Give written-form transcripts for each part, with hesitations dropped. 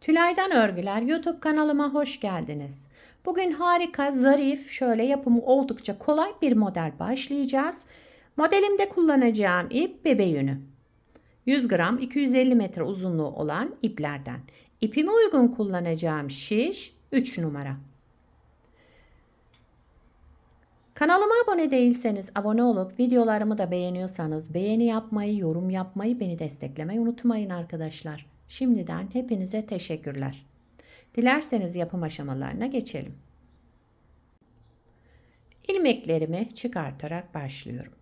Tülay'dan Örgüler YouTube kanalıma hoş geldiniz. Bugün harika, zarif, şöyle yapımı oldukça kolay bir model başlayacağız. Modelimde kullanacağım ip bebe yünü. 100 gram 250 metre uzunluğu olan iplerden. İpime uygun kullanacağım şiş 3 numara. Kanalıma abone değilseniz abone olup videolarımı da beğeniyorsanız beğeni yapmayı, yorum yapmayı, beni desteklemeyi unutmayın arkadaşlar. Şimdiden hepinize teşekkürler. Dilerseniz yapım aşamalarına geçelim. İlmeklerimi çıkartarak başlıyorum.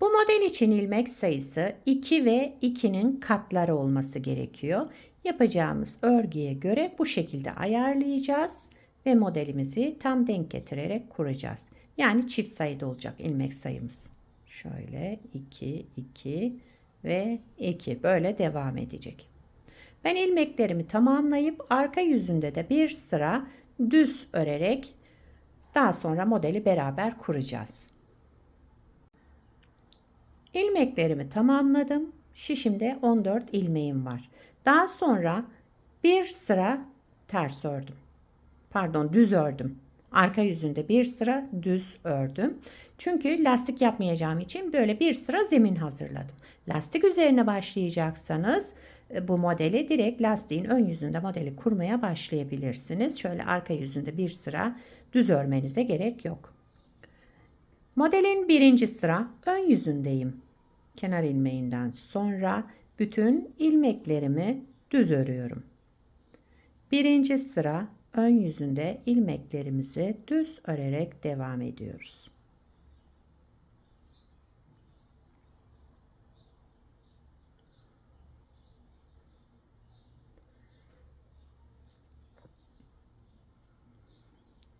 Bu model için ilmek sayısı 2 ve 2'nin katları olması gerekiyor. Yapacağımız örgüye göre bu şekilde ayarlayacağız ve modelimizi tam denk getirerek kuracağız. Yani çift sayıda olacak ilmek sayımız. Şöyle 2, 2 ve 2 böyle devam edecek. Ben ilmeklerimi tamamlayıp arka yüzünde de bir sıra düz örerek daha sonra modeli beraber kuracağız. İlmeklerimi tamamladım. Şişimde 14 ilmeğim var. Daha sonra bir sıra ters ördüm. Pardon, düz ördüm. Arka yüzünde bir sıra düz ördüm. Çünkü lastik yapmayacağım için böyle bir sıra zemin hazırladım. Lastik üzerine başlayacaksanız bu modeli direkt lastiğin ön yüzünde modeli kurmaya başlayabilirsiniz. Şöyle arka yüzünde bir sıra düz örmenize gerek yok. Modelin birinci sıra ön yüzündeyim. Kenar ilmeğinden sonra bütün ilmeklerimi düz örüyorum. Birinci sıra ön yüzünde ilmeklerimizi düz örerek devam ediyoruz.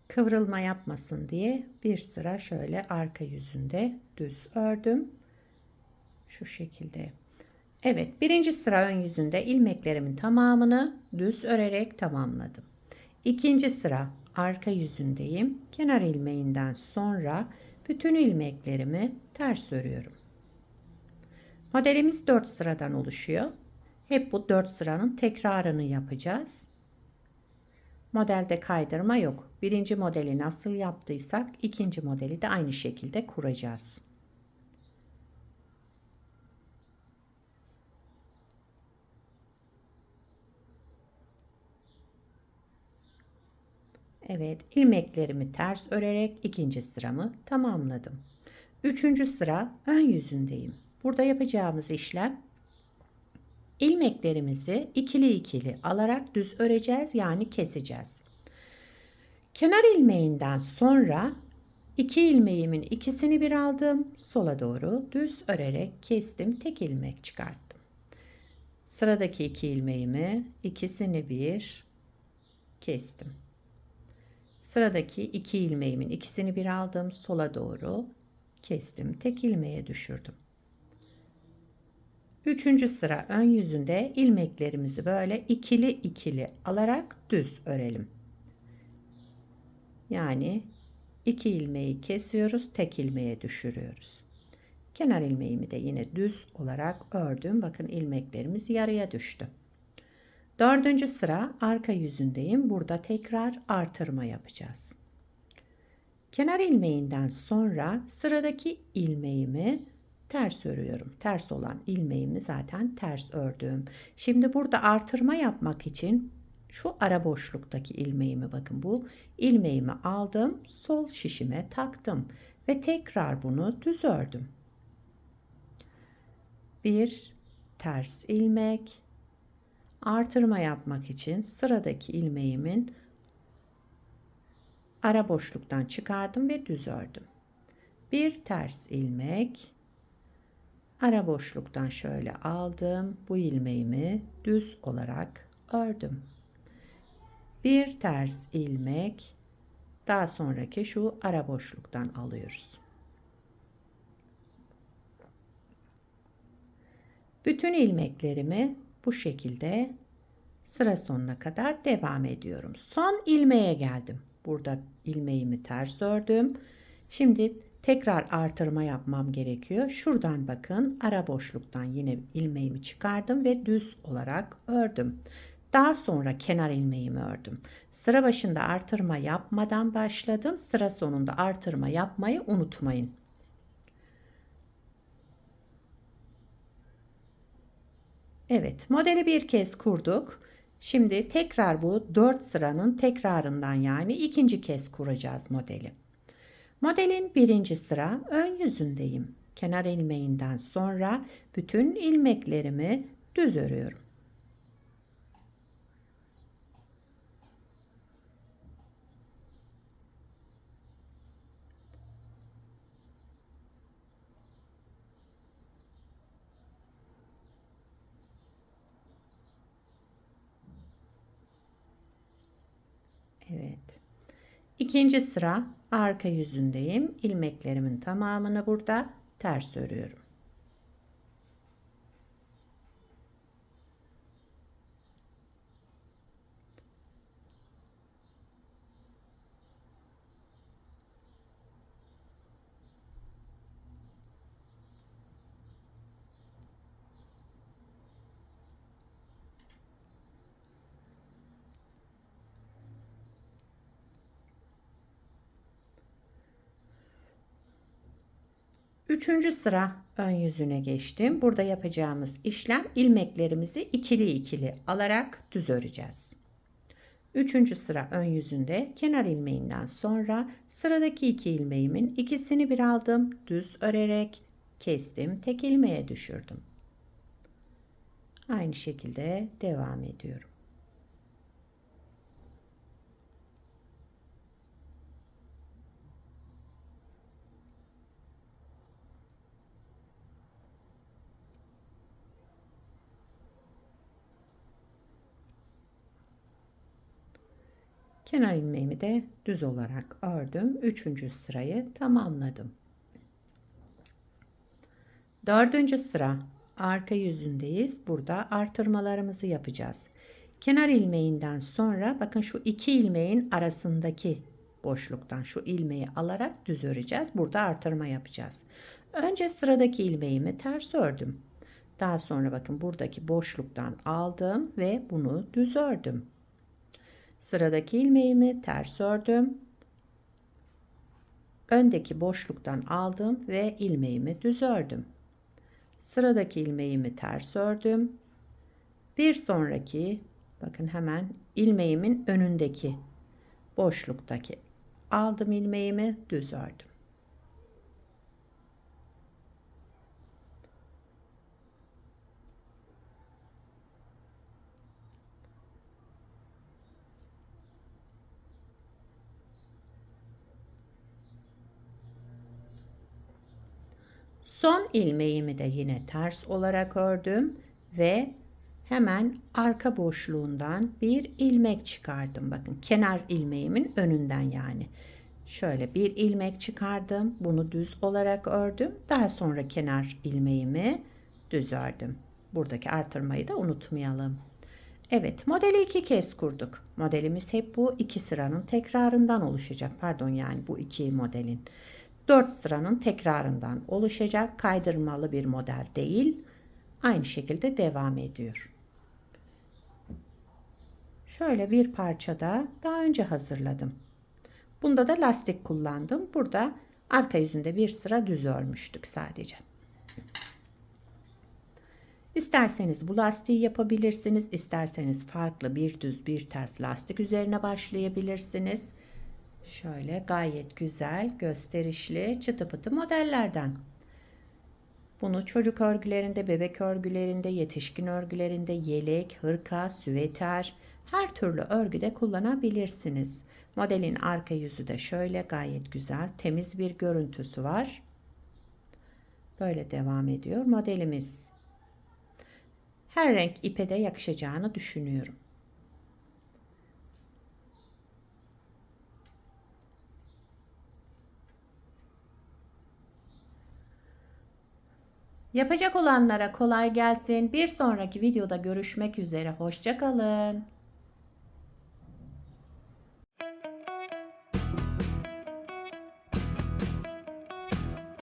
Kıvrılma yapmasın diye bir sıra şöyle arka yüzünde düz ördüm. Şu şekilde. Evet, birinci sıra ön yüzünde ilmeklerimin tamamını düz örerek tamamladım. İkinci sıra arka yüzündeyim. Kenar ilmeğinden sonra bütün ilmeklerimi ters örüyorum. Modelimiz 4 sıradan oluşuyor. Hep bu 4 sıranın tekrarını yapacağız. Modelde kaydırma yok. Birinci modeli nasıl yaptıysak ikinci modeli de aynı şekilde kuracağız. Evet, ilmeklerimi ters örerek ikinci sıramı tamamladım. Üçüncü sıra ön yüzündeyim. Burada yapacağımız işlem ilmeklerimizi ikili ikili alarak düz öreceğiz, yani keseceğiz. Kenar ilmeğinden sonra iki ilmeğimin ikisini bir aldım, sola doğru düz örerek kestim, tek ilmek çıkarttım. Sıradaki iki ilmeğimi ikisini bir kestim. Sıradaki iki ilmeğimin ikisini bir aldım, sola doğru kestim, tek ilmeğe düşürdüm. Üçüncü sıra ön yüzünde ilmeklerimizi böyle ikili ikili alarak düz örelim. Yani iki ilmeği kesiyoruz, tek ilmeğe düşürüyoruz. Kenar ilmeğimi de yine düz olarak ördüm. Bakın ilmeklerimiz yarıya düştü. Dördüncü sıra arka yüzündeyim. Burada tekrar artırma yapacağız. Kenar ilmeğinden sonra sıradaki ilmeğimi ters örüyorum. Ters olan ilmeğimi zaten ters ördüm. Şimdi burada artırma yapmak için şu ara boşluktaki ilmeğimi, bakın bu ilmeğimi aldım, sol şişime taktım ve tekrar bunu düz ördüm. Bir ters ilmek, artırma yapmak için sıradaki ilmeğimin ara boşluktan çıkardım ve düz ördüm. Bir ters ilmek, ara boşluktan şöyle aldım, bu ilmeğimi düz olarak ördüm. Bir ters ilmek, daha sonraki şu ara boşluktan alıyoruz. Bütün ilmeklerimi bu şekilde sıra sonuna kadar devam ediyorum. Son ilmeğe geldim. Burada ilmeğimi ters ördüm. Şimdi tekrar artırma yapmam gerekiyor. Şuradan bakın, ara boşluktan yine ilmeğimi çıkardım ve düz olarak ördüm. Daha sonra kenar ilmeğimi ördüm. Sıra başında artırma yapmadan başladım. Sıra sonunda artırma yapmayı unutmayın. Evet, modeli bir kez kurduk. Şimdi tekrar bu 4 sıranın tekrarından yani ikinci kez kuracağız modeli. Modelin birinci sıra ön yüzündeyim. Kenar ilmeğinden sonra bütün ilmeklerimi düz örüyorum. Evet. İkinci sıra arka yüzündeyim. İlmeklerimin tamamını burada ters örüyorum. Üçüncü sıra ön yüzüne geçtim. Burada yapacağımız işlem ilmeklerimizi ikili ikili alarak düz öreceğiz. Üçüncü sıra ön yüzünde kenar ilmeğinden sonra sıradaki iki ilmeğimin ikisini bir aldım. Düz örerek kestim. Tek ilmeğe düşürdüm. Aynı şekilde devam ediyorum. Kenar ilmeğimi de düz olarak ördüm. Üçüncü sırayı tamamladım. Dördüncü sıra arka yüzündeyiz. Burada artırmalarımızı yapacağız. Kenar ilmeğinden sonra bakın şu iki ilmeğin arasındaki boşluktan şu ilmeği alarak düz öreceğiz. Burada artırma yapacağız. Önce sıradaki ilmeğimi ters ördüm. Daha sonra bakın buradaki boşluktan aldım ve bunu düz ördüm. Sıradaki ilmeğimi ters ördüm. Öndeki boşluktan aldım ve ilmeğimi düz ördüm. Sıradaki ilmeğimi ters ördüm. Bir sonraki bakın hemen ilmeğimin önündeki boşluktaki aldım ilmeğimi düz ördüm. Son ilmeğimi de yine ters olarak ördüm ve hemen arka boşluğundan bir ilmek çıkardım. Bakın kenar ilmeğimin önünden yani. Şöyle bir ilmek çıkardım. Bunu düz olarak ördüm. Daha sonra kenar ilmeğimi düz ördüm. Buradaki artırmayı da unutmayalım. Evet, modeli iki kez kurduk. Modelimiz hep bu iki sıranın tekrarından oluşacak. Pardon yani bu iki modelin. 4 sıranın tekrarından oluşacak kaydırmalı bir model değil. Aynı şekilde devam ediyor. Şöyle bir parça da daha önce hazırladım. Bunda da lastik kullandım. Burada arka yüzünde bir sıra düz örmüştük sadece. İsterseniz bu lastiği yapabilirsiniz. İsterseniz farklı bir düz bir ters lastik üzerine başlayabilirsiniz. Şöyle gayet güzel, gösterişli, çıtı pıtı modellerden. Bunu çocuk örgülerinde, bebek örgülerinde, yetişkin örgülerinde, yelek, hırka, süveter, her türlü örgüde kullanabilirsiniz. Modelin arka yüzü de şöyle gayet güzel, temiz bir görüntüsü var. Böyle devam ediyor modelimiz. Her renk ipe de yakışacağını düşünüyorum. Yapacak olanlara kolay gelsin. Bir sonraki videoda görüşmek üzere. Hoşça kalın.